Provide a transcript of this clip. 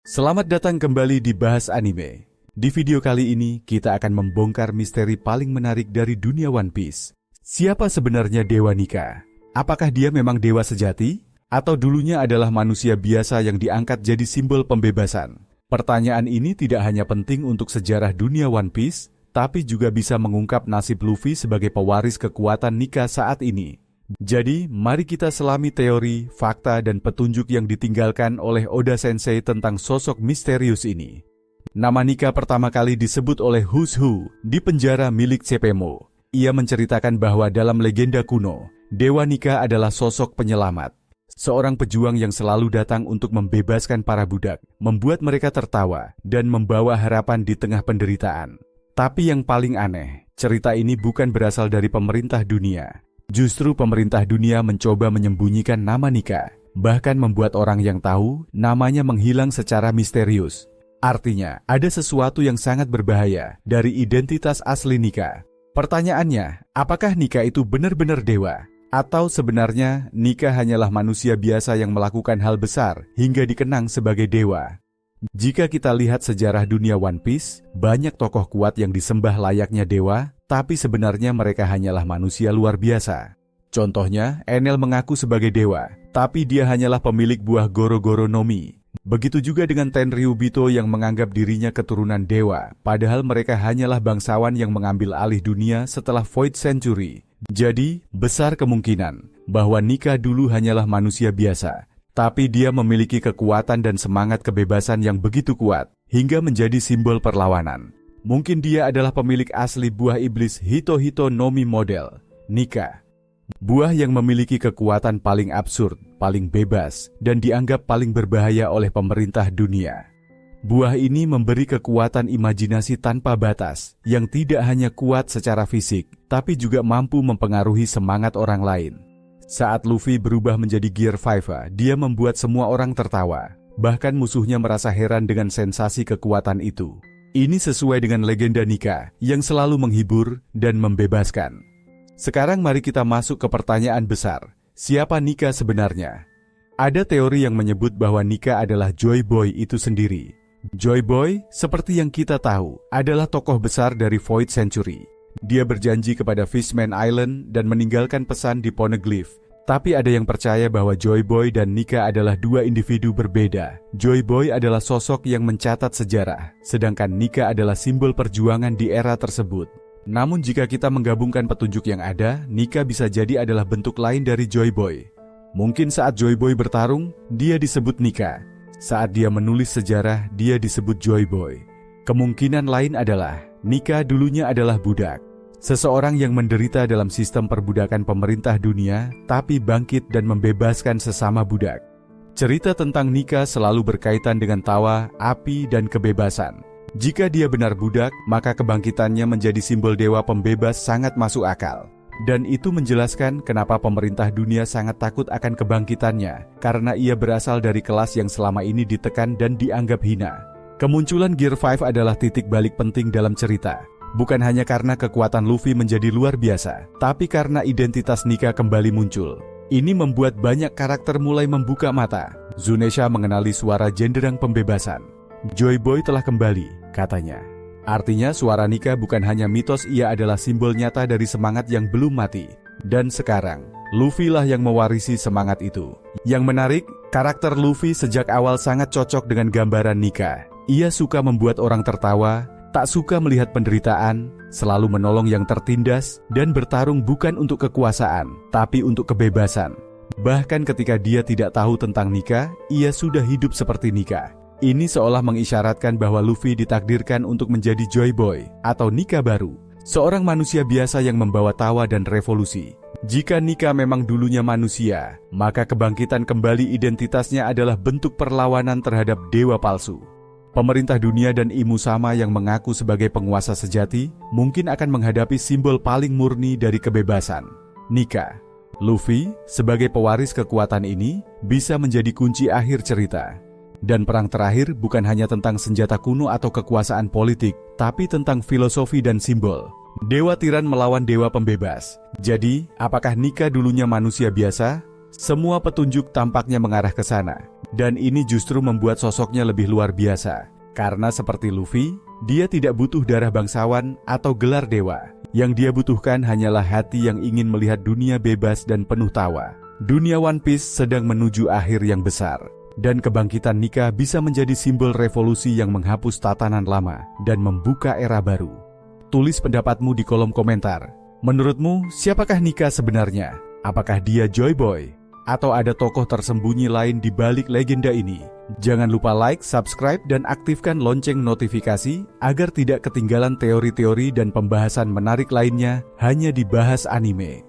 Selamat datang kembali di Bahas Anime. Di video kali ini, kita akan membongkar misteri paling menarik dari dunia One Piece. Siapa sebenarnya Dewa Nika? Apakah dia memang dewa sejati? Atau dulunya adalah manusia biasa yang diangkat jadi simbol pembebasan? Pertanyaan ini tidak hanya penting untuk sejarah dunia One Piece, tapi juga bisa mengungkap nasib Luffy sebagai pewaris kekuatan Nika saat ini. Jadi, mari kita selami teori, fakta, dan petunjuk yang ditinggalkan oleh Oda Sensei tentang sosok misterius ini. Nama Nika pertama kali disebut oleh Who's Who di penjara milik Cepemo. Ia menceritakan bahwa dalam legenda kuno, Dewa Nika adalah sosok penyelamat. Seorang pejuang yang selalu datang untuk membebaskan para budak, membuat mereka tertawa, dan membawa harapan di tengah penderitaan. Tapi yang paling aneh, cerita ini bukan berasal dari pemerintah dunia. Justru pemerintah dunia mencoba menyembunyikan nama Nika, bahkan membuat orang yang tahu namanya menghilang secara misterius. Artinya, ada sesuatu yang sangat berbahaya dari identitas asli Nika. Pertanyaannya, apakah Nika itu benar-benar dewa? Atau sebenarnya Nika hanyalah manusia biasa yang melakukan hal besar hingga dikenang sebagai dewa? Jika kita lihat sejarah dunia One Piece, banyak tokoh kuat yang disembah layaknya dewa, tapi sebenarnya mereka hanyalah manusia luar biasa. Contohnya, Enel mengaku sebagai dewa, tapi dia hanyalah pemilik buah Goro-Goro no Mi. Begitu juga dengan Tenryubito yang menganggap dirinya keturunan dewa, padahal mereka hanyalah bangsawan yang mengambil alih dunia setelah Void Century. Jadi, besar kemungkinan bahwa Nika dulu hanyalah manusia biasa, tapi dia memiliki kekuatan dan semangat kebebasan yang begitu kuat, hingga menjadi simbol perlawanan. Mungkin dia adalah pemilik asli buah iblis Hito-Hito no Mi model, Nika. Buah yang memiliki kekuatan paling absurd, paling bebas, dan dianggap paling berbahaya oleh pemerintah dunia. Buah ini memberi kekuatan imajinasi tanpa batas, yang tidak hanya kuat secara fisik, tapi juga mampu mempengaruhi semangat orang lain. Saat Luffy berubah menjadi Gear 5, dia membuat semua orang tertawa. Bahkan musuhnya merasa heran dengan sensasi kekuatan itu. Ini sesuai dengan legenda Nika, yang selalu menghibur dan membebaskan. Sekarang mari kita masuk ke pertanyaan besar. Siapa Nika sebenarnya? Ada teori yang menyebut bahwa Nika adalah Joy Boy itu sendiri. Joy Boy, seperti yang kita tahu, adalah tokoh besar dari Void Century. Dia berjanji kepada Fishman Island dan meninggalkan pesan di Poneglyph. Tapi ada yang percaya bahwa Joy Boy dan Nika adalah dua individu berbeda. Joy Boy adalah sosok yang mencatat sejarah, sedangkan Nika adalah simbol perjuangan di era tersebut. Namun jika kita menggabungkan petunjuk yang ada, Nika bisa jadi adalah bentuk lain dari Joy Boy. Mungkin saat Joy Boy bertarung, dia disebut Nika. Saat dia menulis sejarah, dia disebut Joy Boy. Kemungkinan lain adalah Nika dulunya adalah budak. Seseorang yang menderita dalam sistem perbudakan pemerintah dunia, tapi bangkit dan membebaskan sesama budak. Cerita tentang Nika selalu berkaitan dengan tawa, api, dan kebebasan. Jika dia benar budak, maka kebangkitannya menjadi simbol dewa pembebas sangat masuk akal. Dan itu menjelaskan kenapa pemerintah dunia sangat takut akan kebangkitannya, karena ia berasal dari kelas yang selama ini ditekan dan dianggap hina. Kemunculan Gear 5 adalah titik balik penting dalam cerita. Bukan hanya karena kekuatan Luffy menjadi luar biasa, tapi karena identitas Nika kembali muncul. Ini membuat banyak karakter mulai membuka mata. Zunesha mengenali suara jenderang pembebasan. Joy Boy telah kembali, katanya. Artinya suara Nika bukan hanya mitos, ia adalah simbol nyata dari semangat yang belum mati. Dan sekarang, Luffy lah yang mewarisi semangat itu. Yang menarik, karakter Luffy sejak awal sangat cocok dengan gambaran Nika. Ia suka membuat orang tertawa, tak suka melihat penderitaan, selalu menolong yang tertindas, dan bertarung bukan untuk kekuasaan, tapi untuk kebebasan. Bahkan ketika dia tidak tahu tentang Nika, ia sudah hidup seperti Nika. Ini seolah mengisyaratkan bahwa Luffy ditakdirkan untuk menjadi Joy Boy, atau Nika baru. Seorang manusia biasa yang membawa tawa dan revolusi. Jika Nika memang dulunya manusia, maka kebangkitan kembali identitasnya adalah bentuk perlawanan terhadap dewa palsu. Pemerintah dunia dan Imu Sama yang mengaku sebagai penguasa sejati mungkin akan menghadapi simbol paling murni dari kebebasan, Nika. Luffy, sebagai pewaris kekuatan ini, bisa menjadi kunci akhir cerita. Dan perang terakhir bukan hanya tentang senjata kuno atau kekuasaan politik, tapi tentang filosofi dan simbol. Dewa tiran melawan dewa pembebas. Jadi, apakah Nika dulunya manusia biasa? Semua petunjuk tampaknya mengarah ke sana. Dan ini justru membuat sosoknya lebih luar biasa. Karena seperti Luffy, dia tidak butuh darah bangsawan atau gelar dewa. Yang dia butuhkan hanyalah hati yang ingin melihat dunia bebas dan penuh tawa. Dunia One Piece sedang menuju akhir yang besar. Dan kebangkitan Nika bisa menjadi simbol revolusi yang menghapus tatanan lama dan membuka era baru. Tulis pendapatmu di kolom komentar. Menurutmu, siapakah Nika sebenarnya? Apakah dia Joy Boy? Atau ada tokoh tersembunyi lain di balik legenda ini? Jangan lupa like, subscribe, dan aktifkan lonceng notifikasi agar tidak ketinggalan teori-teori dan pembahasan menarik lainnya hanya di Bahas Anime.